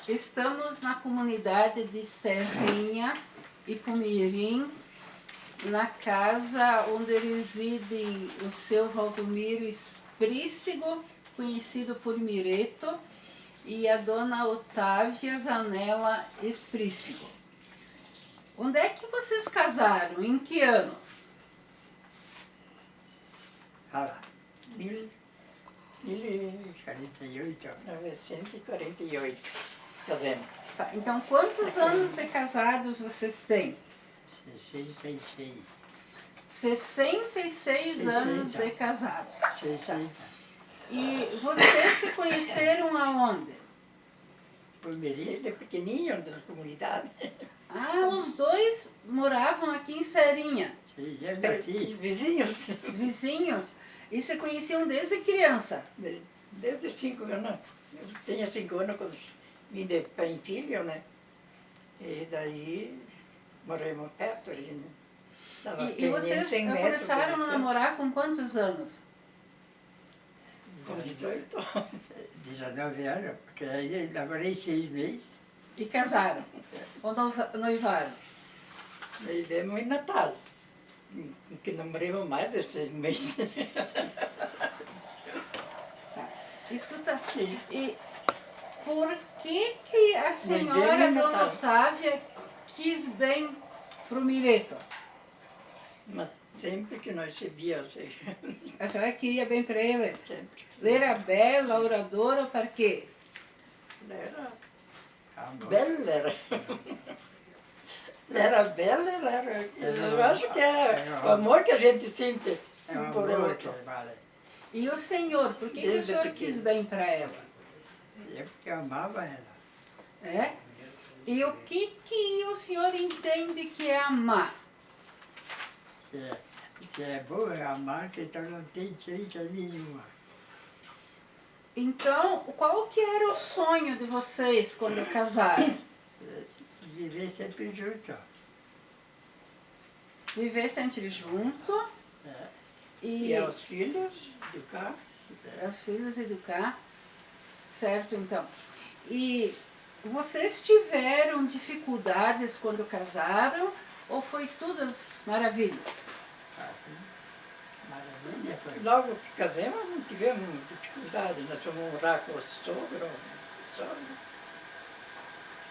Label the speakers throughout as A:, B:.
A: Estamos na comunidade de Serrinha e Pumirim, na casa onde reside o seu Valdomiro Esprícigo, conhecido por Mireto, e a dona Otávia Zanella Esprícigo. Onde é que vocês casaram? Em que ano?
B: Fala. 1948.
C: 1948. Casemos.
A: Tá, então, quantos anos de casados vocês têm?
B: 66.
A: 66 anos de casados.
B: 60.
A: E vocês se conheceram aonde?
B: Pumirim.
C: Desde pequenininho na comunidade.
A: Ah, os dois moravam aqui em Serrinha,
B: Sim, eu nasci.
C: Vizinhos.
A: vizinhos, e se conheciam desde criança.
C: Desde 5 anos. Eu tinha 5 anos quando vim de pai e filho, né? E daí moramos perto ali, né?
A: E vocês começaram a namorar com quantos anos?
C: Com 18.
B: 19 anos, porque aí eu namorei 6 meses.
A: E casaram? Ou noivaram?
C: Daí viemos em Natal. Que namoramos mais de 6 meses.
A: Tá. Escuta,
C: Sim.
A: e por que a senhora,
C: Vivemos em
A: dona
C: Natal.
A: Otávia, quis bem pro Mireto?
C: Mas sempre que nós se víamos, assim,
A: A senhora queria bem para ele?
C: sempre.
A: Ele era bela, oradora, para quê?
C: Era
B: Amor.
C: bela, era. Era bela, era. Eu acho que é o amor que a gente sente
B: É um
C: um por
B: amor que
C: outro.
B: vale.
A: E o senhor, por que o
C: Desde
A: senhor
C: pequeno.
A: quis bem para ela?
B: Eu porque amava ela.
A: É? E o que o senhor entende que é amar?
B: Que é boa amar, que então não tem crítica nenhuma.
A: Então, qual que era o sonho de vocês quando casaram?
B: Viver sempre junto.
A: Viver sempre junto
C: E aos filhos, educar.
A: os filhos educar, certo então? E vocês tiveram dificuldades quando casaram ou foi todas maravilhas?
B: Maravilha foi.
C: Logo que casamos, não tivemos dificuldade. Nós fomos morar com o sogro.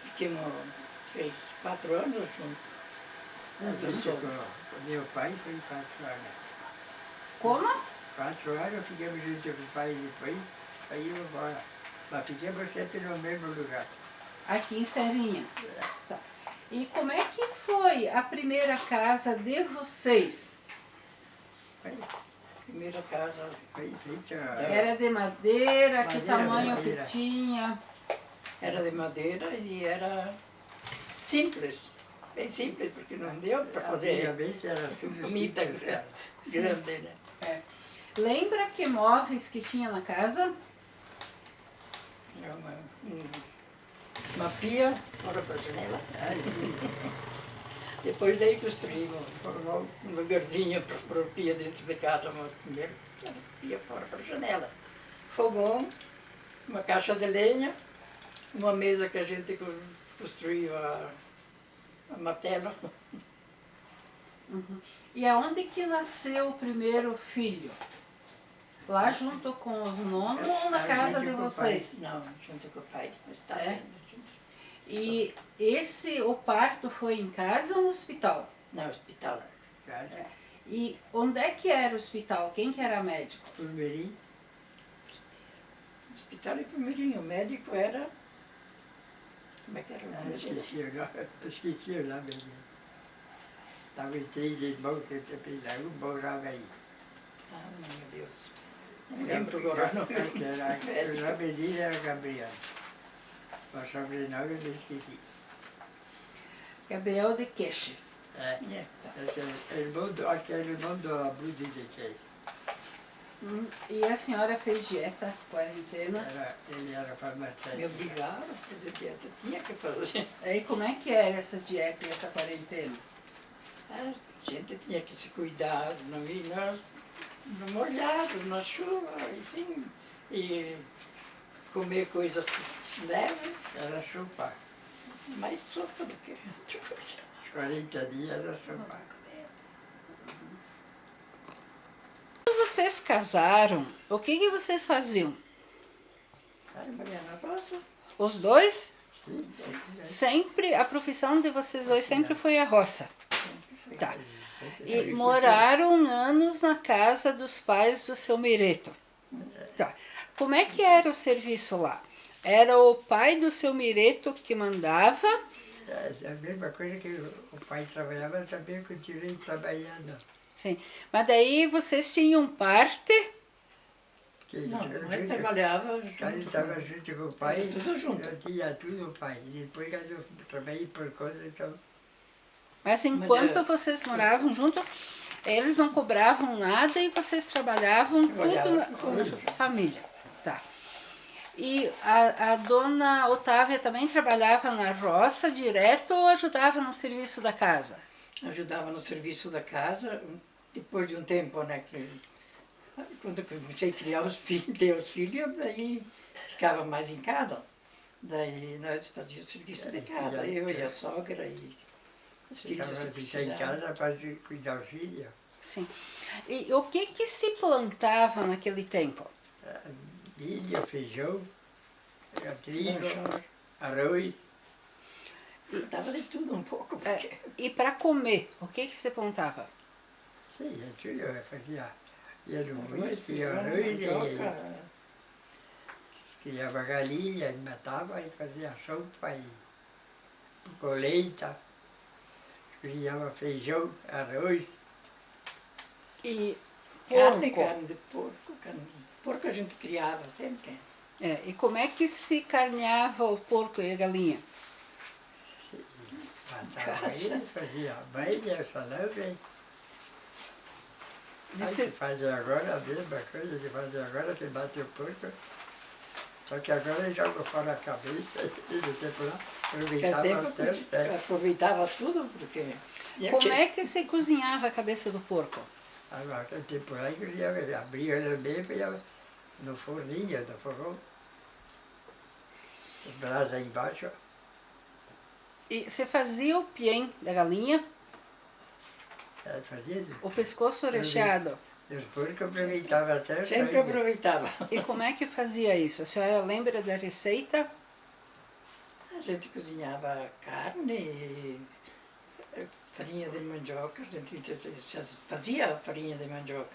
C: Fiquemos 4 anos juntos.
B: Junto com meu pai foi 4 anos.
A: Como?
B: 4 anos ficamos junto com o pai e depois saímos embora. Mas ficamos sempre no mesmo lugar.
A: Aqui em Serrinha. Tá. E como é que foi a primeira casa de vocês?
C: Primeira casa
B: Foi feita.
A: Era de madeira, que
B: Madeira,
A: tamanho
B: madeira.
A: que tinha?
C: era de madeira e era simples. Bem simples, porque não deu para fazer
B: Antigamente era tudo
C: comida
B: simples, cara.
C: grande, né?
A: É. Lembra que móveis que tinha na casa?
C: Era uma pia fora da janela. Depois daí construímos um lugarzinho para pôr pia dentro de casa, mas primeiro era pia fora da janela. Fogão, uma caixa de lenha, uma mesa que a gente construiu a martelo.
A: Uhum. E aonde que nasceu o primeiro filho? Lá junto com os nonos ou na casa de
B: junto com o
A: vocês?
C: Não, junto com o pai. Está
A: É?
C: vendo?
A: E o parto foi em casa ou no hospital?
C: No hospital.
A: E onde é que era o hospital? Quem que era médico?
B: Pumirim,
C: Hospital e primeirinho. O médico era... Como é que era o nome dele?
B: esqueci o nome dele. Estavam 3 irmãos que eu morava aí.
C: Ah, meu Deus. Não lembro agora o nome do
B: O
C: médico.
B: nome dele era Gabriel. O sobrenome eu esqueci.
A: Gabriel de Queixe.
B: É,
C: É, tá.
B: acho que era irmão do Abu de Queixe.
A: E a senhora fez dieta, quarentena.
B: Ele era farmacêutico.
C: Me obrigaram a fazer dieta, tinha que fazer.
A: E como é que era essa dieta e essa quarentena?
C: A gente tinha que se cuidar, não ir no molhado, na chuva, assim, e comer coisas leves,
B: Era sopa.
C: mais sopa do que outra coisa.
B: Os 40 dias era sopa.
A: Quando vocês casaram, o que, que vocês faziam?
C: Trabalhar na roça.
A: Os dois?
B: Sim,
A: Sempre, a profissão de vocês dois sempre foi a roça. Tá. E
B: agricultura.
A: moraram anos na casa dos pais do seu Mireto. Tá. Como é que era o serviço lá? Era o pai do seu Mireto que mandava?
B: É a mesma coisa que o pai trabalhava, também continuei trabalhando.
A: Sim. Mas daí vocês tinham parte?
B: Que
C: Não,
B: eu
C: nós
B: junto-
C: trabalhava
B: Quando
C: junto.
B: estava junto com o pai,
C: Tudo junto.
B: eu tinha tudo o pai. E depois quando eu trabalhei por conta, então
A: Mas enquanto vocês moravam junto, eles não cobravam nada e vocês trabalhavam tudo na família. Tá. E a dona Otávia também trabalhava na roça direto ou ajudava no serviço da casa?
C: Ajudava no serviço da casa, depois de um tempo, né? Quando eu comecei a criar os filhos, ter os filhos, daí ficava mais em casa. Daí nós fazíamos o serviço de casa, eu e a sogra e os filhos.
B: ficava
C: se
B: ficar em
C: precisavam.
B: casa para cuidar dos filhos.
A: Sim. E o que que se plantava naquele tempo?
B: Milho, feijão, trigo,
C: Manchor.
B: arroz.
C: Dava de tudo um pouco, porque
A: E para comer, o que que se plantava?
B: Sim, tudo eu fazia. Ia no
C: arroz,
B: milho, tinha
C: feijão,
B: arroz,
C: mandioca,
B: criava galinha, matava e fazia sopa e colheita. Cozinhava feijão, arroz.
A: E
C: carne,
A: porco.
C: carne de porco. Porco a gente criava sempre.
A: E como é que se carneava o porco e a galinha?
B: Matava
C: Casa.
B: ele, fazia banha, salame.
A: Disse-
B: Que fazem agora a mesma coisa que fazem agora, que bate o porco. Só que agora eles jogam fora a cabeça e no tempo lá
C: Naquele
B: aproveitava
C: tempo
B: tanto.
C: aproveitava tudo, porque...
A: Como é que se cozinhava a cabeça do porco?
B: Agora, naquele tempo lá, que ia abrir ele mesmo e ia no forninho, no fogão. As brasas embaixo.
A: E se fazia o piem da galinha,
B: Fazia.
A: o pescoço recheado.
B: E os porcos aproveitavam até o
C: Sempre
B: sangue.
C: aproveitava.
A: E como é que fazia isso? A senhora lembra da receita?
C: A gente cozinhava carne, e farinha de mandioca, a gente fazia a farinha de mandioca.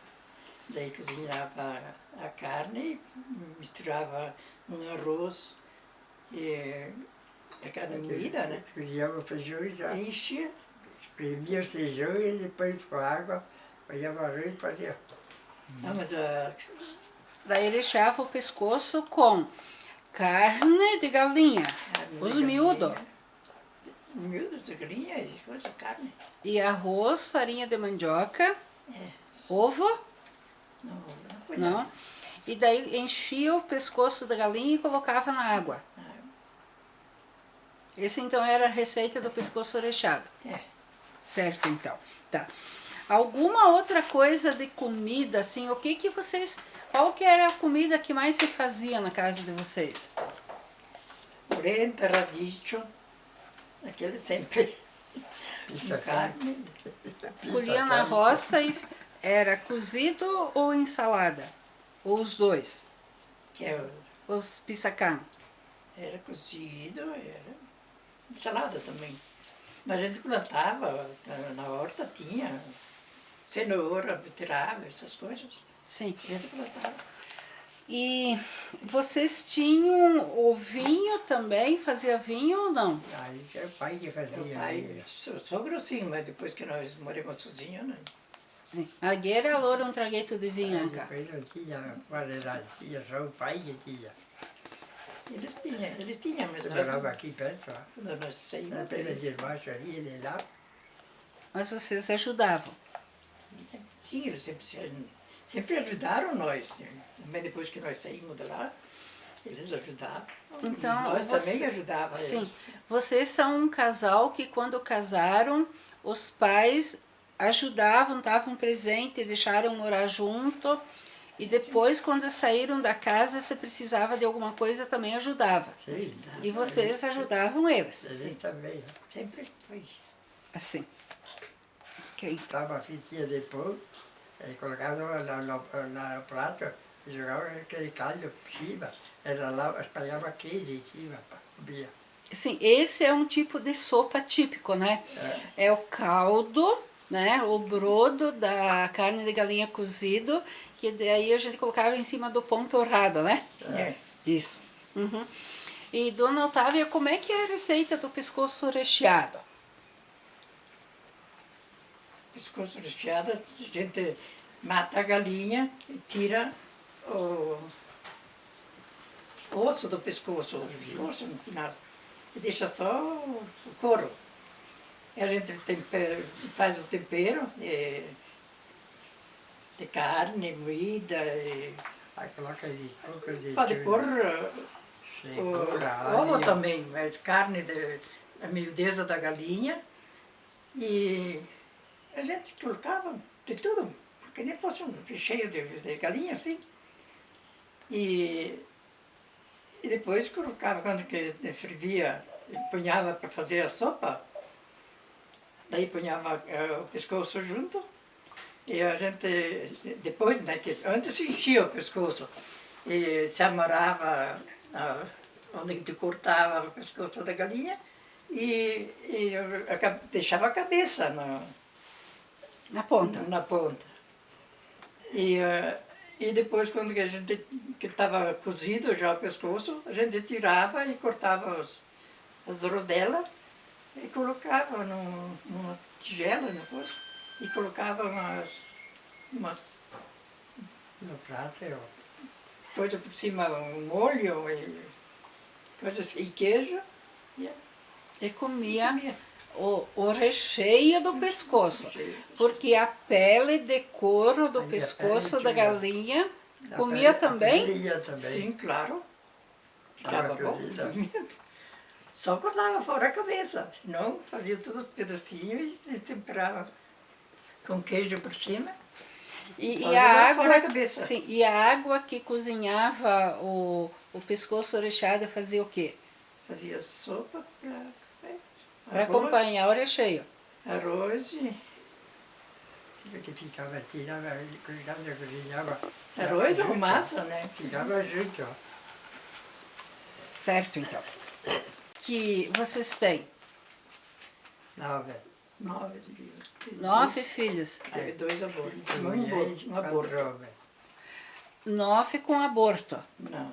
C: Daí cozinhava a carne, misturava um arroz e a carne moída, né?
B: Cozinhava o feijão e já
C: Enchia.
B: espremia o feijão e depois com água, fazia o arroz e fazia.
C: Não, mas
A: Daí recheava o pescoço com carne de galinha,
C: carne de
A: os
C: galinha,
A: miúdos,
C: miúdos de galinha e coisa, carne.
A: e arroz, farinha de mandioca,
C: É,
A: ovo,
C: não
A: não? E daí enchia o pescoço da galinha e colocava na água. Esse então era a receita do pescoço recheado.
C: É.
A: Certo, então. Tá. Alguma outra coisa de comida, assim, o que que vocês... Qual que era a comida que mais se fazia na casa de vocês?
C: Polenta, radicho, aquele sempre.
B: Pizza
C: Carne.
A: Colhia na roça e era cozido ou ensalada? Ou os dois?
C: Que é,
A: Os pissacã.
C: era cozido, era salada também. Mas a gente plantava, na horta tinha cenoura, beterraba, essas coisas.
A: Sim.
C: A gente plantava.
A: E vocês tinham o vinho também? Fazia vinho ou não?
B: Aí isso é o pai que
C: Meu
B: fazia.
C: pai, sogro sim, mas depois que nós moramos sozinhos, né?
A: Agueira loura um tragueito de vinho,
B: Aí
A: cá.
B: depois não tinha variedade, tinha só o pai que tinha.
C: Eles tinham, mas
B: Eu morava
C: nós,
B: aqui perto, ó.
C: quando nós saímos,
B: Na pena de baixo ali, ele lá.
A: Mas vocês ajudavam.
C: sim, eles sempre ajudaram nós. Mas depois que nós saímos de lá, eles ajudavam.
A: Então,
C: nós
A: você-
C: também ajudávamos
A: Sim.
C: eles.
A: Vocês são um casal que quando casaram, os pais ajudavam, davam presente, deixaram morar junto E depois, quando saíram da casa, você precisava de alguma coisa, também ajudava.
B: Sim.
A: E vocês ajudavam eles.
B: Ele também, né?
C: Sempre foi.
A: Assim. Ok.
B: Tava a fitinha de pão, aí colocava no prato e jogava aquele caldo por cima. Era lá, espalhava queijo em cima, pá, comia.
A: Sim, esse é um tipo de sopa típico, né? É o caldo, né? O brodo da carne de galinha cozido, que daí a gente colocava em cima do pão torrado, né?
C: É.
A: Isso. Uhum. E, dona Otávia, como é que é a receita do pescoço recheado?
C: Pescoço recheado, a gente mata a galinha e tira o osso do pescoço, o pescoço no final. E deixa só o couro. E a gente faz o tempero de carne moída.
B: Aí coloca de pouco de
C: Pode pôr
B: cebola,
C: o ovo
B: alho.
C: também, mas carne, a miudeza da galinha. E a gente colocava de tudo, porque nem fosse um recheio de galinha assim. E depois colocava, quando que fervia, punhava para fazer a sopa, daí punhava o pescoço junto, e a gente, depois, né, que antes se enchia o pescoço, e se amarrava onde te cortava o pescoço da galinha, e deixava a cabeça
A: Na ponta.
C: na ponta. E depois, quando a gente, que estava cozido já o pescoço, a gente tirava e cortava as rodelas e colocava numa tigela, e colocava umas
B: No prato, eu
C: coisas por cima, um molho e coisas, e queijo.
A: E comia
C: comia.
A: o recheio do pescoço. Porque a pele de couro do
B: Aí a
A: pescoço
B: pele
A: da
B: tinha-
A: galinha
B: a
A: comia
B: pele- a
A: também?
B: pele ia também.
C: Sim, claro.
B: Tava
C: Ficava bom.
B: cozida.
C: Só cortava fora a cabeça, senão fazia todos os pedacinhos e temperava com queijo por cima.
A: E
C: Só
A: a
C: jogar fora
A: água,
C: a cabeça.
A: sim, e a água que cozinhava o pescoço recheado fazia o quê?
C: Fazia sopa
A: Para acompanhar o recheio.
C: Arroz e
B: Tive que ficava tirava, quando cozinhava.
C: arroz ou
B: junto,
C: massa, né?
B: Ficava junto.
A: Certo, então. Que vocês têm
B: 9.
C: 9 livros.
A: 9 filhos.
C: Teve 2 abortos.
B: Mulheres,
C: Um aborto.
B: 4 homens.
A: 9 com aborto.
C: Não,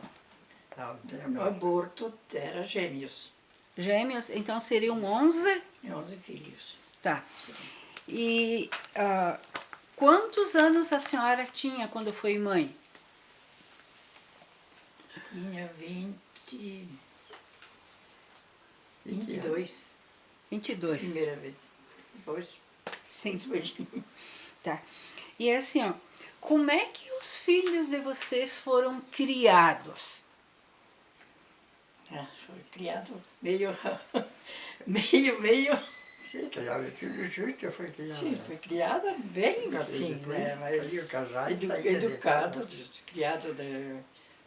B: Não, tem
C: no aborto era gêmeos.
A: Gêmeos, então seriam 11?
C: E 11 filhos.
A: Tá. E quantos anos a senhora tinha quando foi mãe?
C: Tinha 22,
A: 22.
C: primeira vez. Depois,
A: Sim.
C: foi.
A: Tá. E assim, ó, como é que os filhos de vocês foram criados?
C: Foi criado meio, meio.
B: Sim, criava tudo junto, foi criado.
C: Sim, foi criada bem assim,
B: depois
C: né? Mas
B: ia casar e saía de
C: educado,
B: casa.
C: criado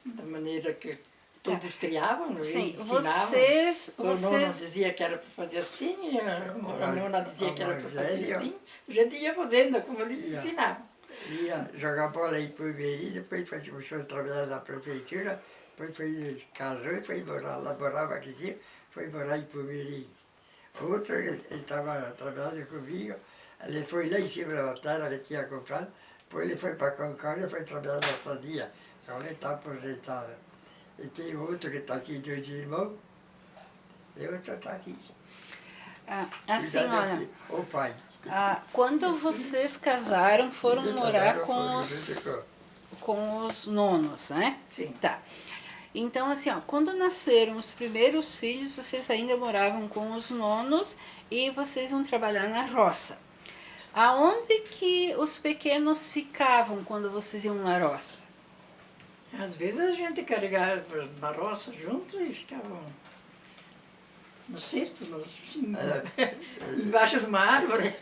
C: da maneira que todos criavam, né?
A: Sim,
C: Ensinavam.
A: vocês,
C: O nono
A: vocês,
C: dizia que era para fazer assim, a nona dizia que era para fazer
B: Evangelho.
C: assim. A gente ia fazendo como eles
B: Ia.
C: ensinavam.
B: Ia jogar bola em Pumeri, depois começou a trabalhar na prefeitura, depois casou e foi morar lá, morava aqui, foi morar em Pumeri. Outro, ele estava trabalhando comigo, ele foi lá em cima da terra que tinha comprado, depois ele foi para Concórdia e foi trabalhar na Sadia, agora ele está aposentado. E tem outro que está aqui, 2 irmãos, e outro está aqui.
A: a senhora,
B: Aqui, o pai.
A: quando vocês casaram, foram
B: Eles
A: morar
B: casaram,
A: com
B: foram junto
A: os, com os nonos, né?
C: Sim.
A: Tá. Então, assim, ó, quando nasceram os primeiros filhos, vocês ainda moravam com os nonos e vocês iam trabalhar na roça. Aonde que os pequenos ficavam quando vocês iam na roça?
C: Às vezes a gente carregava na roça junto e ficavam no cesto, embaixo de uma árvore.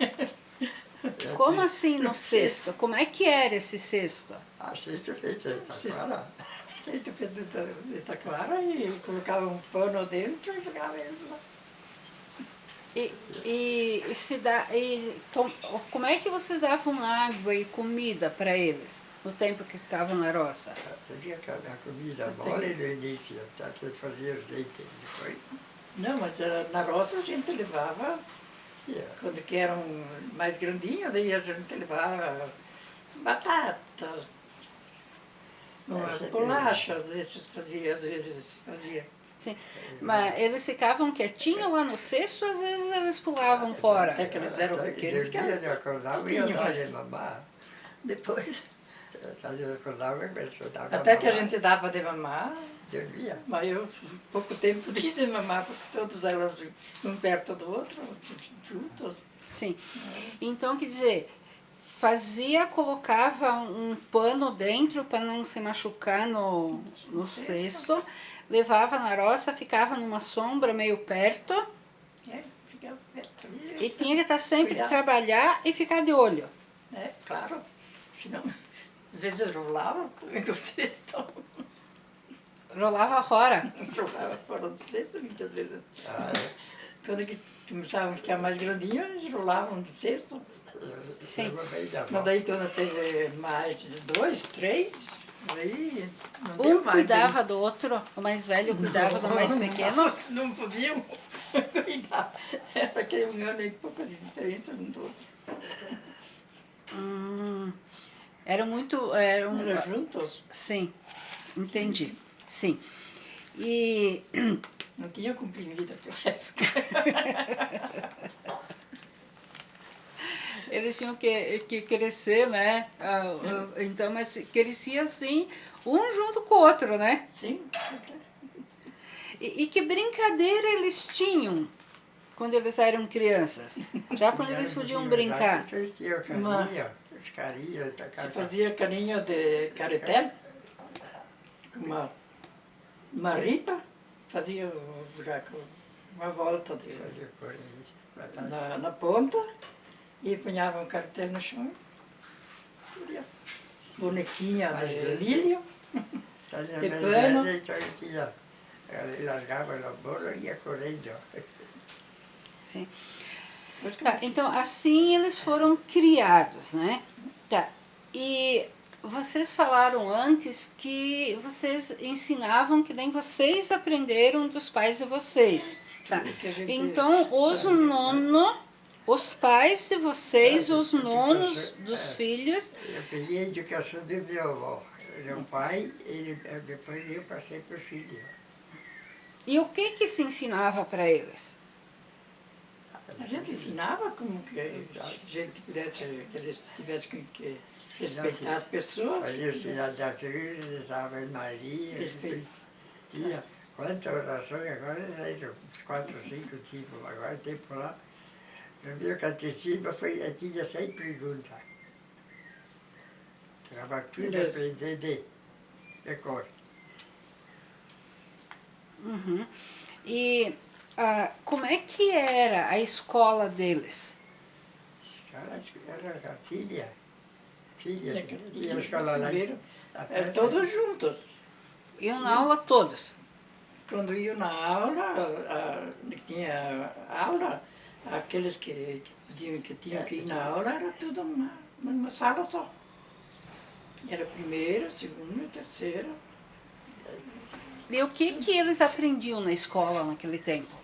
A: Como assim no cesto? Como é que era esse cesto?
B: A cesta feita de
C: Cesto.
B: taquara.
C: Feito de taquara e colocava um pano dentro e jogava eles lá.
A: Como é que vocês davam água e comida para eles no tempo que ficavam na roça?
B: Havia a comida mole no início, até que fazia os leite depois.
C: Não, mas na roça a gente levava,
B: Sim,
C: quando que eram mais grandinhos, daí a gente levava batatas, umas
B: sempre-
C: bolachas, às vezes fazia.
A: Sim. Mas eles ficavam quietinhos lá no cesto, às vezes eles pulavam fora.
C: Até que eles eram pequenos,
B: Dormia,
C: ficavam.
B: acordava e ia dar de mamar.
C: Depois,
B: Eu acordava e começou a dar de
C: até que a
B: mamar.
C: gente dava de mamar,
B: Dormia.
C: mas eu pouco tempo de mamar, porque todas elas um perto do outro, juntas.
A: Sim. Então, quer dizer, colocava um pano dentro para não se machucar no cesto, levava na roça, ficava numa sombra meio perto
C: Ficava perto
A: e
C: ali.
A: tinha que estar sempre
C: Cuidado.
A: trabalhar e ficar de olho.
C: É, claro. Senão, às vezes rolava, porque vocês estão.
A: Rolava fora.
C: Rolava fora do cesto muitas vezes.
B: Ah,
C: Quando que começavam a ficar mais grandinhos, eles rolavam do cesto.
A: Sim.
B: eu bem da
C: Mas
B: mão.
C: daí quando teve mais de 2, 3, aí não deu
A: Um
C: mais.
A: cuidava do outro, o mais velho cuidava do mais pequeno.
C: Não podiam cuidar. Era aquele um ano e pouco de diferença um do outro.
A: Eram muito.
C: Eram juntos,
A: Sim, entendi. Sim. E
C: não tinha comprimido naquela época.
A: eles tinham que crescer, né? Então, mas crescia assim, um junto com o outro, né?
C: Sim,
A: E que brincadeira eles tinham quando eles eram crianças? Já quando eles podiam brincar.
B: Vocês tinham carinho, os carinhos,
C: se fazia caninho de careté, uma ripa, fazia o buraco, uma volta na ponta e punhava um cartel no chão. Bonequinha de lírio, de pano.
B: Então ele largava no bolo e ia correndo.
A: Sim. Tá, então, assim eles foram criados, né? Tá. E vocês falaram antes que vocês ensinavam que nem vocês aprenderam dos pais de vocês. Tá.
C: Que a gente
A: Então, os pais de vocês, os nonos dos filhos,
B: Eu peguei a educação do meu avô. Meu pai, depois eu passei para o filho.
A: e o que se ensinava para eles?
C: A gente ensinava como que a gente pudesse, que eles tivessem que respeitar as pessoas.
B: Fazia o sinal da cruz, rezava em Maria.
C: Respeito.
B: Tinha quantas orações agora, uns 4 ou 5 tipos. Agora tem por lá. No meu catecismo tinha 100 perguntas. Estava tudo a aprender de cor.
A: Uhum. E como é que era a escola deles?
B: Era a filha. Tinha
C: Tinha
B: a escola lá.
C: primeiro, todos juntos.
A: Iam na aula todos.
C: Quando iam na aula, tinha aula, aqueles que tinham que ir na aula, era tudo numa sala só. Era primeira, segunda, terceira.
A: E o que eles aprendiam na escola naquele tempo?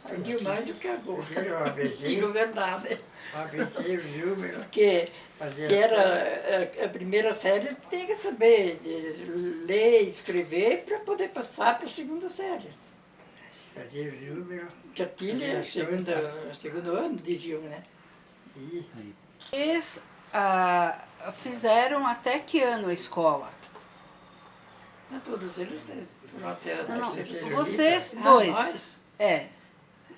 C: Aprendiam mais do que agora.
B: Primeiro o ABC.
C: Digo verdade.
B: ABC, os números.
C: Porque
B: Fazia-
C: se era a primeira série, tem que saber de ler e escrever para poder passar para a segunda série.
B: Fazia os números.
C: Cartilha, segundo ano, diziam, né?
B: E
A: Eles fizeram até que ano a escola?
C: Todos eles foram até a
A: Não,
C: terceira série.
A: vocês
C: Ah,
A: dois.
C: nós?
A: É.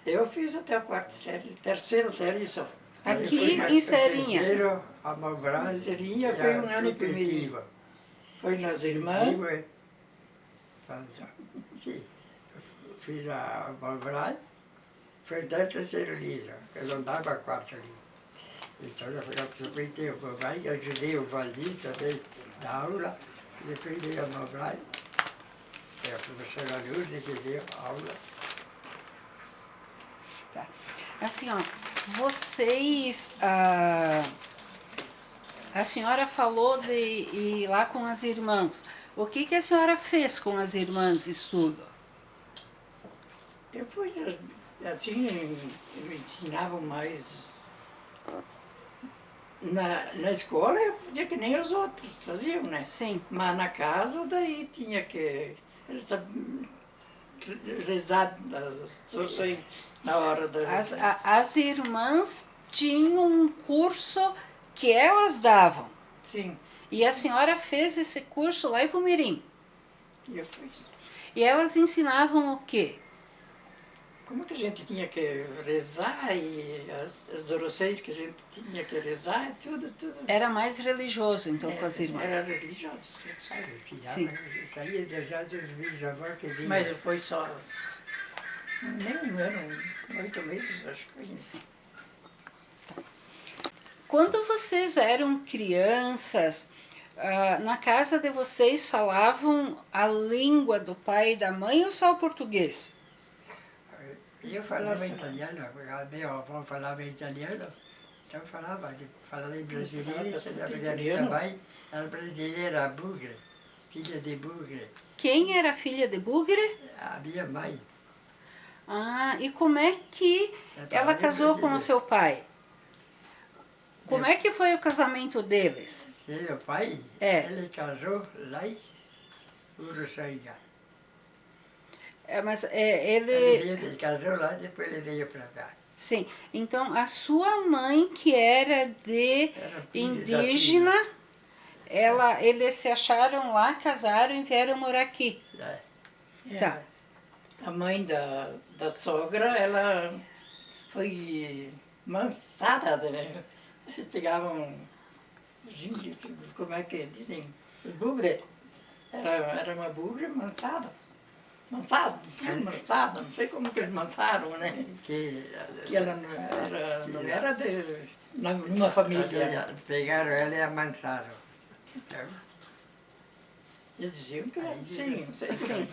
C: Eu fiz até a quarta série, terceira série só.
A: Aqui
B: eu
A: em Serinha.
B: Terceiro, a Mobral.
C: Serinha foi um ano e primeiro. Foi nas irmãs.
B: Sim, eu fiz a Mobral, foi até o terceiro livro, eu não dava quarto livro. Então eu aproveitei o papai, ajudei o Valdir também na aula, e depois dei a Mobrai, que é a professora Lourdes que deu aula.
A: Tá. Assim, ó, vocês... a senhora falou de ir lá com as irmãs. O que a senhora fez com as irmãs, estudo?
C: Eu fui, assim, eu ensinava mais. Na escola eu fazia que nem os outros faziam, né?
A: Sim.
C: Mas na casa daí tinha que rezar as orações na hora da...
A: As irmãs tinham um curso que elas davam.
C: Sim,
A: E a senhora fez esse curso lá em Pumirim.
C: eu fiz.
A: E elas ensinavam o quê?
C: Como que a gente tinha que rezar e as orações que a gente tinha que rezar, tudo.
A: Era mais religioso, então, com as irmãs.
C: Era religioso.
B: Eu ensinava,
A: Sim.
B: eu saía já dos bisavós que vinham.
C: Mas foi só... Nem eram 8 meses, acho que foi isso.
A: Sim. Quando vocês eram crianças, na casa de vocês falavam a língua do pai e da mãe ou só o português?
B: Eu falava italiano, a minha avó falava italiano, então falava em brasileiro, a minha mãe era brasileira, Bugre, filha de Bugre,
A: Quem era filha de Bugre?
B: a minha mãe.
A: Ah, e como é que ela casou com o seu pai? Como é que foi o casamento deles?
B: Meu pai,
A: É.
B: ele casou lá em Uruçanga.
A: Mas
B: Ele casou lá, depois ele veio para cá.
A: sim, então a sua mãe, que era de
B: Era filha da
A: indígena, eles se acharam lá, casaram e vieram morar aqui.
B: É.
A: Tá.
C: A mãe da sogra, ela foi mansada, né? Eles pegavam, como é que dizem? Bugre. Era uma bugre mansada. Mansada, não sei como que eles mansaram, né? Que ela não era numa família.
B: Pegaram ela e amansaram. Então,
C: Eles diziam que era assim, não sei.
A: Sim.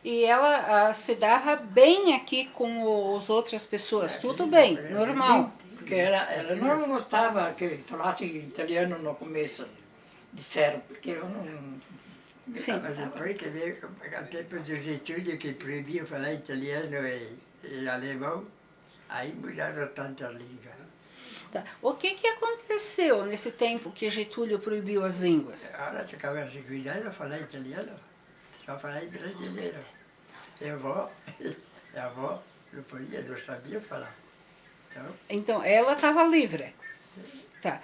A: E ela se dava bem aqui com as outras pessoas, tudo bem, normal.
C: Porque ela não gostava que falasse italiano no começo, disseram, porque eu não...
A: Sim.
B: mas depois que veio o tempo do Getúlio, que proibiam falar italiano e alemão, aí mudaram tantas línguas.
A: Tá. O que aconteceu nesse tempo que Getúlio proibiu as línguas?
B: Agora ficava sem cuidado de falar italiano, só falar em brasileiro. E a avó não podia, não sabia falar.
A: Então, ela estava livre. Tá.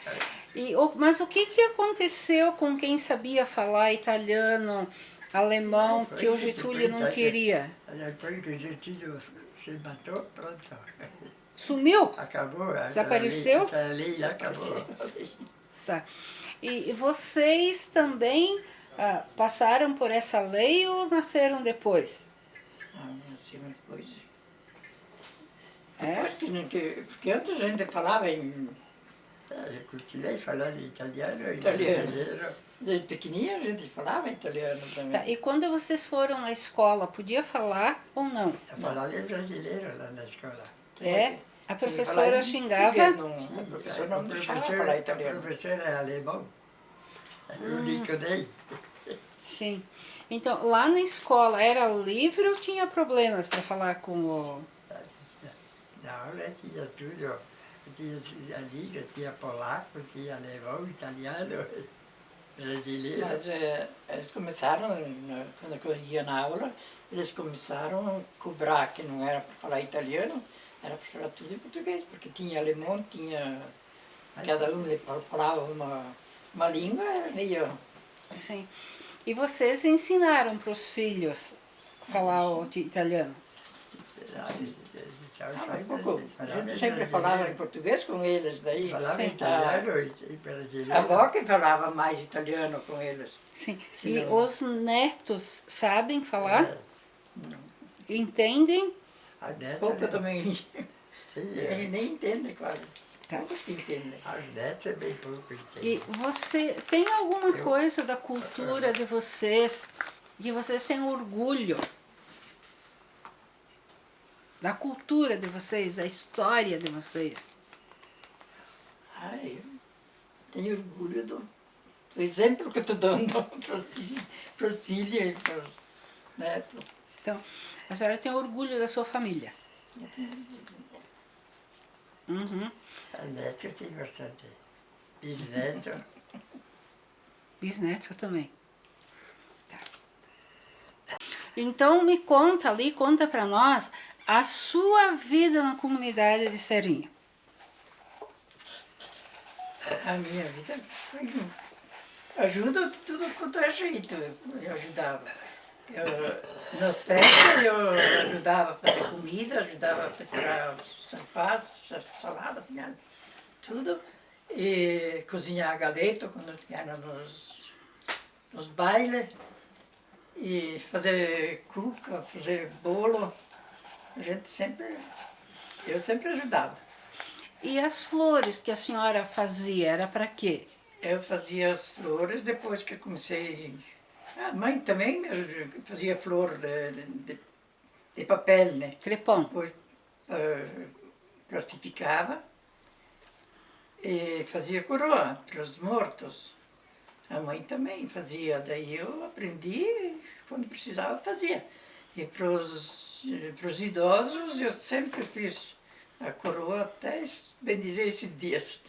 A: Mas o que aconteceu com quem sabia falar italiano, alemão, que o Getúlio não queria?
B: Depois que o Getúlio se matou, pronto.
A: Sumiu?
B: Acabou.
A: Desapareceu?
B: Aquela lei acabou.
A: Tá. E vocês também passaram por essa lei ou nasceram depois?
C: Nasci depois.
A: É?
C: Porque antes a gente falava em...
B: Eu continuei falando italiano e
C: Italiano.
B: brasileiro.
C: Desde pequenininha a gente falava italiano também.
A: Tá. E quando vocês foram na escola, podia falar ou não?
B: Eu falava em brasileiro lá na escola.
A: É? A professora
C: Falar em
A: xingava?
C: português, não, a professora não deixava falar
B: O
C: italiano.
B: professor é alemão. Eu liquidei.
A: Sim. Então, lá na escola era livre ou tinha problemas para falar com o...
B: Na aula tinha tudo. Tinha língua, tinha polaco, tinha alemão, italiano, brasileiro.
C: Mas eles começaram, quando eu ia na aula, eles começaram a cobrar que não era para falar italiano, era para falar tudo em português, porque tinha alemão, tinha... Cada um falava uma língua, era meio...
A: Sim. E vocês ensinaram para os filhos falar o italiano?
C: A gente sempre falava em português com eles, daí...
B: Falava
A: Sim.
B: italiano e brasileiro.
C: A avó que falava mais italiano com eles.
A: Sim.
C: Sim.
A: E os netos sabem falar?
B: É.
C: Não.
A: Entendem?
B: A neta,
C: Pouco
B: né?
C: também.
B: Sim,
C: Nem entende quase.
A: Tá.
C: Poucos que entendem.
B: as netas é bem pouco.
A: E você tem alguma coisa da cultura de vocês que vocês têm orgulho? Da cultura de vocês, da história de vocês?
C: Ai, eu tenho orgulho do exemplo que eu estou dando para os filhos e para os netos.
A: Então, a senhora tem orgulho da sua família? Uhum.
B: A neta tem bastante. Bisneto,
A: Bisneto também. Tá. Então me conta ali, conta para nós a sua vida na comunidade de Serrinha.
C: A minha vida foi ajuda de tudo quanto é jeito, eu ajudava. Nas festas eu ajudava a fazer comida, ajudava a preparar os alfaces, salada, tudo. E cozinhar galeto quando era nos bailes. E fazer cuca, fazer bolo. Eu sempre ajudava.
A: E as flores que a senhora fazia, era para quê?
C: Eu fazia as flores depois que eu comecei. A mãe também fazia flor de papel, né?
A: Crepom.
C: Depois plastificava e fazia coroa para os mortos. A mãe também fazia, daí eu aprendi, quando precisava fazia. E para os idosos eu sempre fiz a coroa até bem dizer esses dias.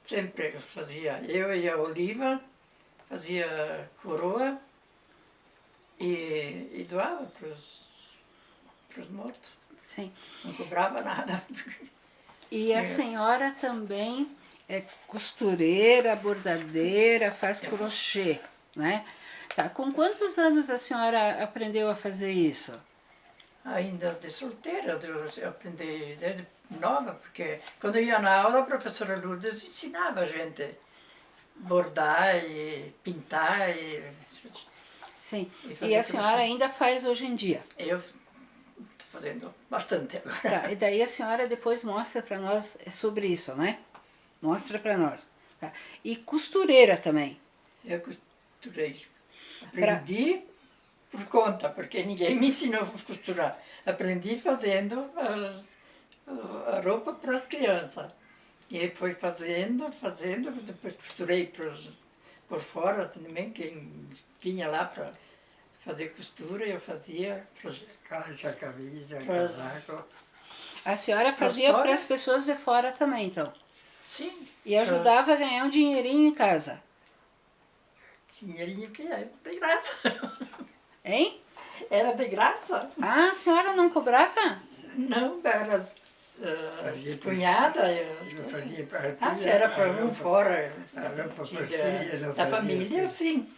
C: Sempre fazia, eu e a Oliva fazia coroa e doava para os mortos.
A: Sim.
C: Não cobrava nada.
A: E a senhora também é costureira, bordadeira, faz crochê, né? Tá. Com quantos anos a senhora aprendeu a fazer isso?
C: Ainda de solteira, eu aprendi desde nova, porque quando eu ia na aula, a professora Lourdes ensinava a gente bordar e pintar.
A: Sim.
C: E
A: E
C: fazer
A: a senhora
C: crochê.
A: ainda faz hoje em dia?
C: Eu estou fazendo bastante agora.
A: Tá. E daí a senhora depois mostra para nós sobre isso, né? Mostra para nós. Tá. E costureira também.
C: Eu costurei. Aprendi por conta, porque ninguém me ensinou a costurar. Aprendi fazendo a roupa para as crianças. E foi fazendo, depois costurei por fora também, quem vinha lá para fazer costura, eu fazia.
B: calça, camisa,
C: Pras-
B: casaco.
A: A senhora fazia para as pessoas de fora também, então?
C: Sim.
A: E ajudava a ganhar um dinheirinho em casa?
C: Dinheirinho que é de graça.
A: Hein?
C: Era de graça?
A: Ah, a senhora não cobrava?
C: Não, era
B: Fazia
C: as
B: por-
C: cunhadas.
B: Eu fazia para
C: Ah, se era para
B: a
C: um
B: roupa-
C: fora
B: a roupa por
C: tinha
B: filha, não
C: da
B: fazia
C: família,
B: tudo.
C: sim.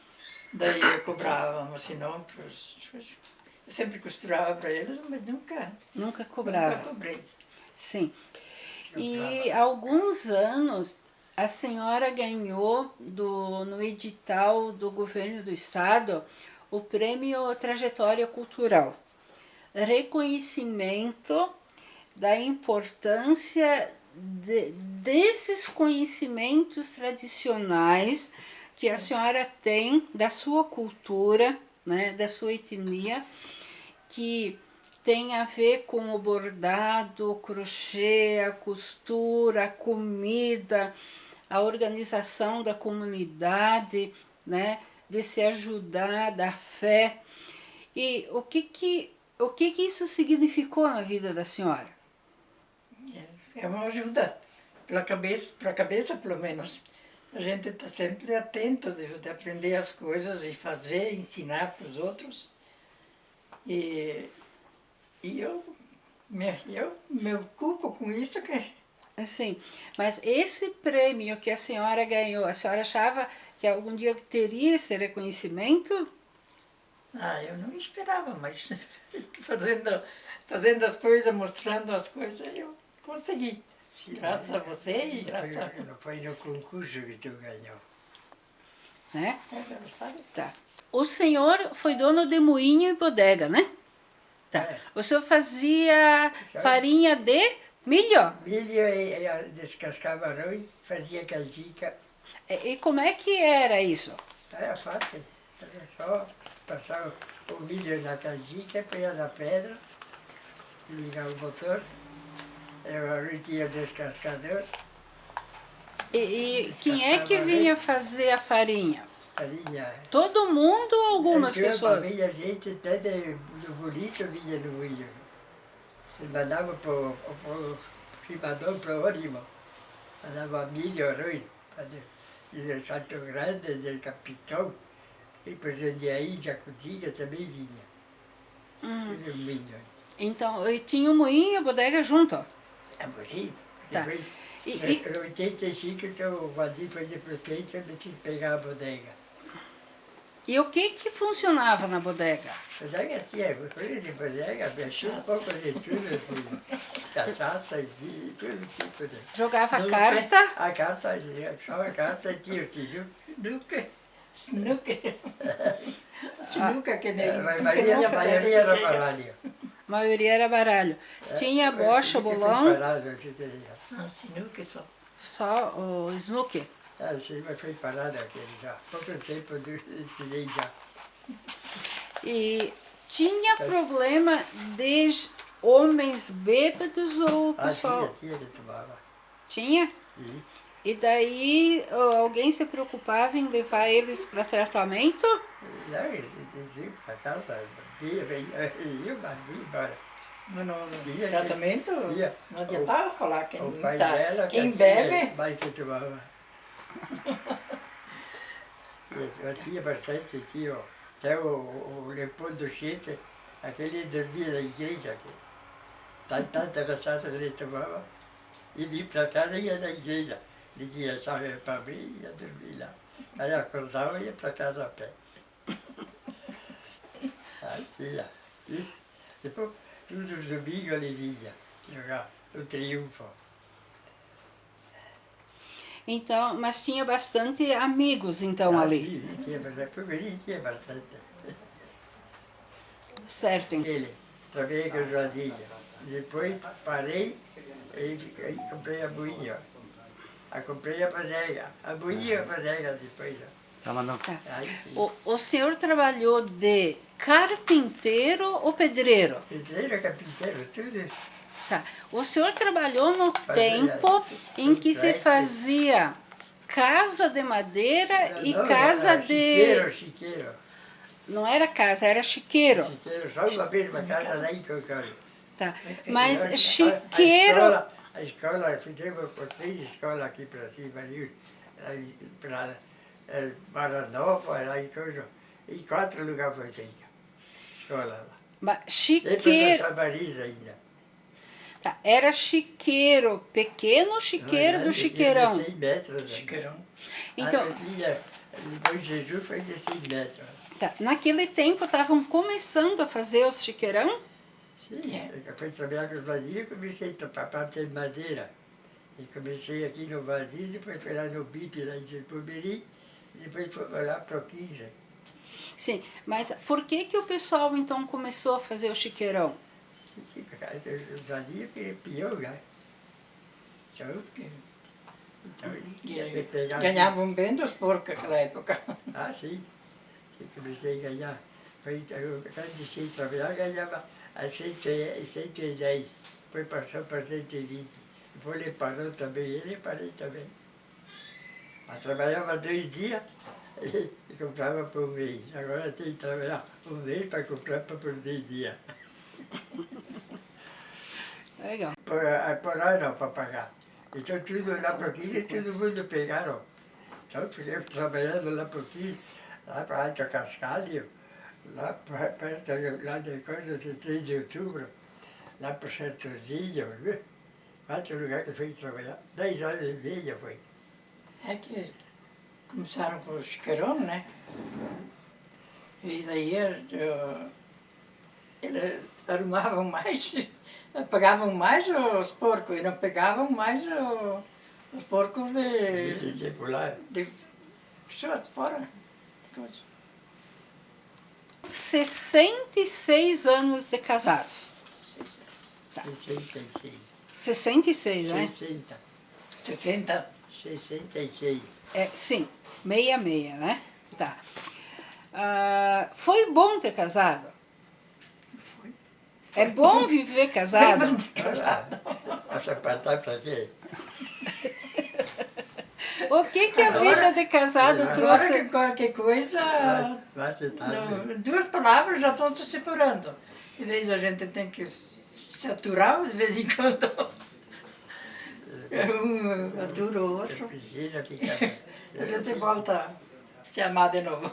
C: Daí eu cobrava, mas se não, eu sempre costurava para eles, mas
A: Nunca cobrava.
C: nunca cobrei.
A: Sim. E há alguns anos a senhora ganhou no edital do governo do estado o prêmio Trajetória Cultural. Reconhecimento da importância desses conhecimentos tradicionais que a senhora tem da sua cultura, né, da sua etnia, que tem a ver com o bordado, o crochê, a costura, a comida, a organização da comunidade, né, de se ajudar, da fé. E o que isso significou na vida da senhora?
C: É uma ajuda para a cabeça pelo menos. A gente está sempre atento de aprender as coisas e fazer, ensinar para os outros. E eu me ocupo com isso que
A: Assim, mas esse prêmio que a senhora ganhou, a senhora achava que algum dia teria esse reconhecimento?
C: eu não esperava, mas fazendo as coisas, mostrando as coisas, eu consegui. Graças a você e graças a...
B: Não foi no concurso que tu ganhou.
A: Né?
C: sabe?
A: Tá. O senhor foi dono de moinho e bodega, né? Tá. O senhor fazia farinha de milho?
B: Milho e descascava arroz, fazia canjica.
A: E como é que era isso?
B: Era fácil. Era só passar o milho na canjica, pôr na pedra, ligar o motor, o arroz tinha descascador,
A: E quem é que vinha fazer a farinha?
B: farinha.
A: Todo mundo ou algumas
B: Então,
A: pessoas?
B: vinha gente até do bonito vinha no moinho. Se mandava para o rimador para o ânimo. Mandava milho, arroz, de Santo Grande, de Capitão, e por Jandiaí, Jacutinga também vinha. Tudo milho.
A: Então, e tinha o moinho e a bodega junto?
B: É possível.
A: Tá.
B: Depois,
A: E-
B: em 85, então, o Valdir foi de prefeito, eu tinha que pegar a bodega.
A: E o que funcionava na bodega?
B: A bodega tinha coisa de bodega, mexia um pouco de tudo, de cachaça e tudo tipo de...
A: Jogava
C: Não
A: carta?
B: A carta, só a carta tinha o tiju.
C: Sinuca. Sinuca que nem...
B: A maioria era baralho.
A: A maioria era baralho. Tinha bocha, bolão,
C: Não, sinuca só.
A: só o snooker.
B: Sim, mas foi parado aquele já. Pouco tempo eu tirei já.
A: E tinha problema de homens bêbados ou o pessoal?
B: Tinha que tomava.
A: Tinha?
B: Sim.
A: E daí alguém se preocupava em levar eles para tratamento?
B: Não, eu ia para casa, ia, mas ia embora.
C: Mas no
B: Tinha que-
C: tratamento
B: tinha.
C: não adiantava falar que
B: O
C: não
B: pai
C: tá.
B: dela,
C: Quem
B: que
C: bebe,
B: mais que tomava. Eu tinha bastante, tinha até o Leopoldo Chete, aquele dormia na igreja. Tanta cachaça que ele tomava, e vinha para casa e ia na igreja. Ele tinha chave para mim e ia dormir lá. Aí acordava e ia para casa a pé. Aí ia. E depois, todos os domingos ele vinha jogar o Triunfo.
A: Então, mas tinha bastante amigos então ali.
B: Sim, tinha bastante. Primeiro tinha bastante.
A: Certo.
B: Ele, trabalhei com o Joaninho. Depois parei e comprei a boinha. Aí comprei a bodega. A boinha e a bodega depois.
A: Tá.
B: Aí sim.
A: O senhor trabalhou de carpinteiro ou pedreiro?
B: Pedreiro, carpinteiro, tudo.
A: Tá. O senhor trabalhou no
B: Fazia
A: tempo em que se
B: contrato.
A: fazia casa de madeira e
B: Não,
A: casa
B: era
A: de...
B: Chiqueiro.
A: Não era casa, era chiqueiro.
B: Chiqueiro, só uma vez uma casa lá em Concórdia.
A: Tá. Mas
B: A
A: chiqueiro...
B: escola, fizemos por 3 escolas aqui para cima, ali, para Maranova, lá em coisa, e 4 lugares foi feito. Escola lá.
A: mas
B: Sempre
A: chiqueiro...
B: no Paris ainda.
A: Tá. Era chiqueiro, pequeno chiqueiro do chiqueirão.
B: 100 metros. Né?
C: chiqueirão.
A: Então,
B: Depois Jesus foi de 100 metros.
A: tá. Naquele tempo estavam começando a fazer os chiqueirão?
B: Sim, eu fui trabalhar com os vazios, comecei a parte de madeira. E comecei aqui no vazio, depois fui lá no BIP, lá em Jepubiri, e depois fui lá para o 15.
A: Sim, mas por que o pessoal então começou a fazer o chiqueirão?
B: Sim, porque os vazios que pior, né? Então,
C: Ganhavam bem dos porcos naquela época.
B: Ah, sim. Comecei a ganhar. Quando deixei de trabalhar, ganhava a 110. Depois passou para 120. Depois ele parou também, ele parei também. Mas trabalhava 2 dias e comprava por mês. Agora tem que trabalhar um mês para comprar por 2 dias.
A: Legal.
B: Por ano para pagar. Então tudo lá para aqui, todo mundo pegaram. Então eu trabalhando lá para aqui, lá para Alto Cascalho, lá perto lá de coisa de 3 de outubro, lá para Sertozinho, viu? 4 lugares que eu fui trabalhar. 10 horas e meia foi.
C: É que começaram com o chiqueirão, né? E daí eles arrumavam mais, pagavam mais os porcos e não pegavam mais os porcos
B: Circular.
C: de pessoas de fora.
A: 66 anos de casados.
B: 66.
A: 66, né?
B: 60.
C: 60.
B: 66.
A: É, sim, 66, né? Tá. Ah, foi bom ter casado?
C: Foi.
A: É bom viver casado?
B: Vai se apartar pra quê?
A: O que a vida de casado
C: Agora que
A: trouxe?
C: qualquer coisa,
B: Vai tentar ver.
C: duas palavras já estão se separando. Às vezes a gente tem que se aturar, de vez em quando. Um atura o outro.
B: Precisa ficar.
C: A gente volta a se amar de novo.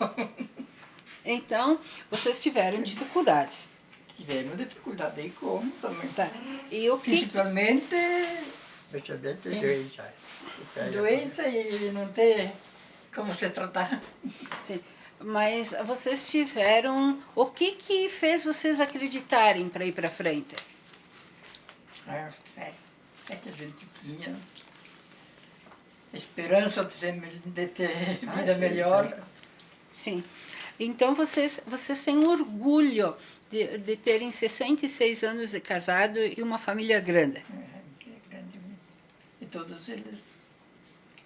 A: Então, vocês tiveram dificuldades.
C: Tivemos dificuldade aí como também.
A: Tá. E o que...
C: Principalmente
B: Principalmente doença.
C: doença e não ter como se tratar.
A: Sim. Mas vocês tiveram... O que fez vocês acreditarem para ir para frente?
C: A fé que a gente tinha. Esperança de ter vida melhor.
A: Sim. Então, vocês têm orgulho de terem 66 anos de casado e uma família grande.
C: E todos eles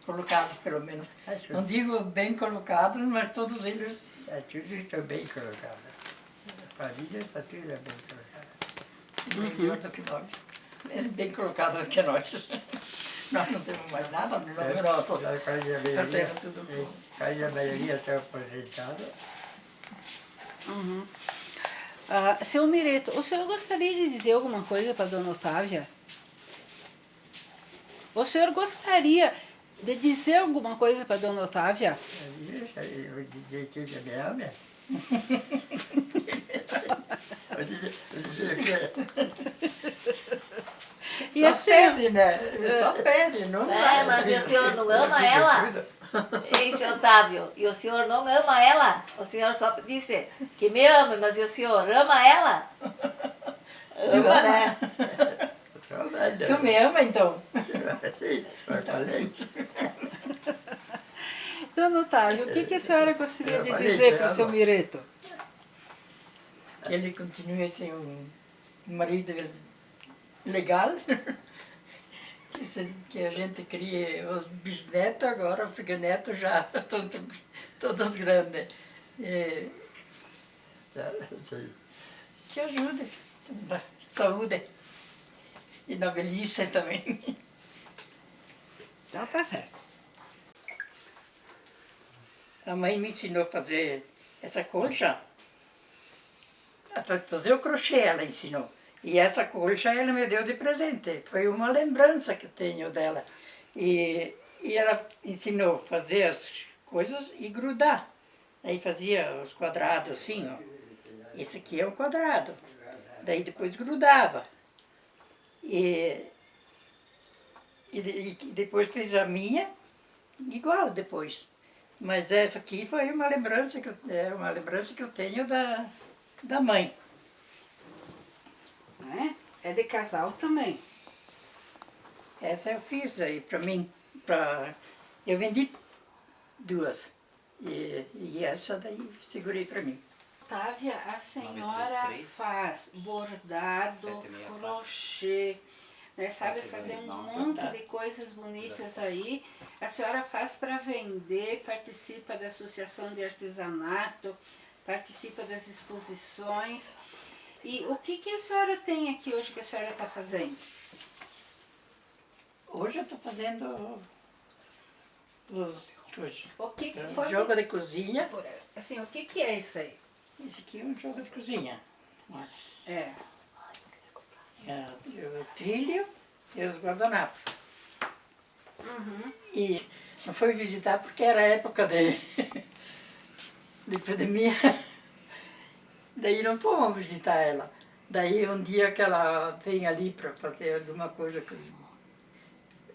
C: colocados, pelo menos. Não digo bem colocados, mas todos eles
B: É tudo está bem colocado. A família está tudo bem colocada.
C: melhor do que nós. Bem colocados do que nós. Nós não temos mais nada no nome nosso.
B: Já quase a
C: Está
B: maioria,
C: sendo tudo bom.
B: quase a maioria está aposentada.
A: Uhum. Seu Mireto, o senhor gostaria de dizer alguma coisa para a dona Otávia? O senhor gostaria de dizer alguma coisa para a dona Otávia?
B: Eu vou dizer que ele me ama. Vou dizer que
A: E a
C: Só
A: senhora?
C: pede, né? Só pede, não vai.
D: Mas e o senhor não ama ela? Hein, seu Otávio? E o senhor não ama ela? O senhor só disse que me ama, mas e o senhor ama ela? Ama, né?
C: Tu me ama, então?
B: Sim, eu falei.
A: Dona Otávia, o que a senhora gostaria
B: Eu
A: de
B: falei
A: dizer
B: que
A: para o seu
B: ama.
A: Mireto?
C: Que ele continue assim um marido legal. Que a gente crie os bisnetos agora, porque netos já estão todos grandes. E
B: Sim.
C: que ajude na saúde e na velhice também.
A: Então tá certo.
C: A mãe me ensinou a fazer essa colcha, a fazer o crochê ela ensinou. E essa colcha ela me deu de presente, foi uma lembrança que eu tenho dela. E ela ensinou a fazer as coisas e grudar. Aí fazia os quadrados assim, ó. Esse aqui é um quadrado. Daí depois grudava. E depois fez a minha, igual depois. Mas essa aqui foi uma lembrança que eu tenho da mãe.
A: Né? É de casal também.
C: Essa eu fiz aí para mim. Eu vendi duas. E essa daí segurei para mim.
A: Otávia, a senhora
E: 933,
A: faz bordado,
E: 764,
A: crochê, né, sabe fazer um
E: 729,
A: monte de coisas bonitas aí. A senhora faz para vender, participa da associação de artesanato, participa das exposições. E o que a senhora tem aqui hoje que a senhora está fazendo?
C: Hoje eu estou fazendo
A: O que
C: um jogo de cozinha.
A: Assim, o que é isso aí?
C: Esse aqui é um jogo de cozinha. Mas,
A: É.
C: o trilho e os guardanapos.
A: Uhum.
C: E não foi visitar porque era época de epidemia. Daí não fomos visitar ela. Daí um dia que ela vem ali para fazer alguma coisa,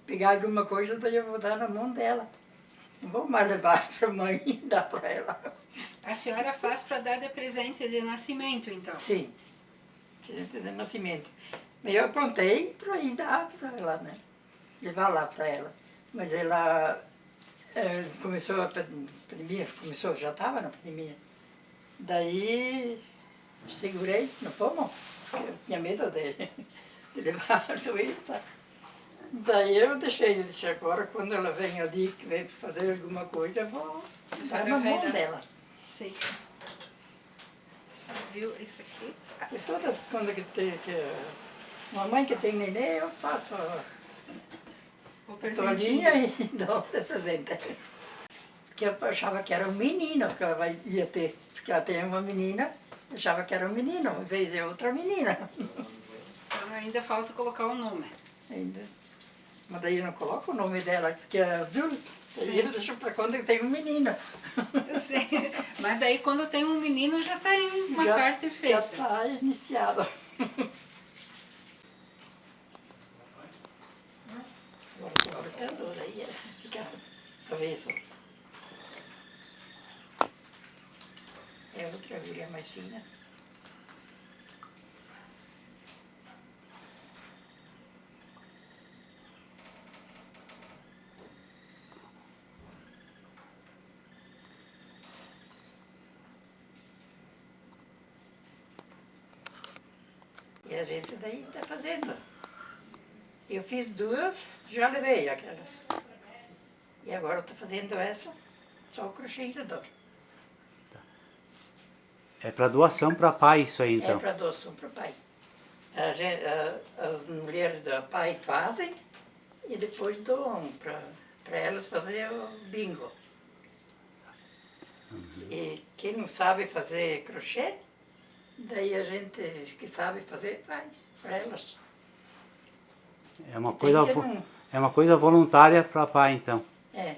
C: pegar alguma coisa, daí eu vou dar na mão dela. Não vou mais levar para a mãe e dar para ela.
A: A senhora faz para dar de presente de nascimento, então?
C: Sim, presente de nascimento. Mas eu aprontei para ir dar para ela, né? Levar lá para ela. Mas ela começou a pandemia, já estava na pandemia. Daí segurei no pomo, eu tinha medo de levar a doença. Daí eu deixei, ele disse, agora quando ela vem ali, que vem fazer alguma coisa, eu vou dar na mão dela.
A: Sim. Viu isso aqui?
C: E todas quando uma mãe que tem neném, eu faço
A: O
C: a
A: presentinho.
C: toalhinha e dou de presente. Porque eu achava que era um menino que ela ia ter. Porque ela tem uma menina, eu achava que era um menino, em vez de outra menina.
A: Então ainda falta colocar o nome.
C: Ainda. Mas daí eu não coloco o nome dela, que é azul.
A: Sim.
C: Daí eu deixo para quando tem um menino.
A: Sim. Mas daí quando tem um menino já está em uma carta
C: Já
A: feita.
C: está iniciado. Agora que a dor aí fica avesso. É outra agulha mais fina. E a gente daí está fazendo. Eu fiz duas, já levei aquelas. E agora eu estou fazendo essa, só o crochê e redor.
E: É para doação para pai isso aí,
C: É
E: então.
C: para doação para o pai. As mulheres do pai fazem e depois doam para elas fazer o bingo. E quem não sabe fazer crochê, daí a gente que sabe fazer, faz para elas.
E: É uma
C: Tem
E: coisa,
C: que não-
E: é uma coisa voluntária para pai, então.
C: É.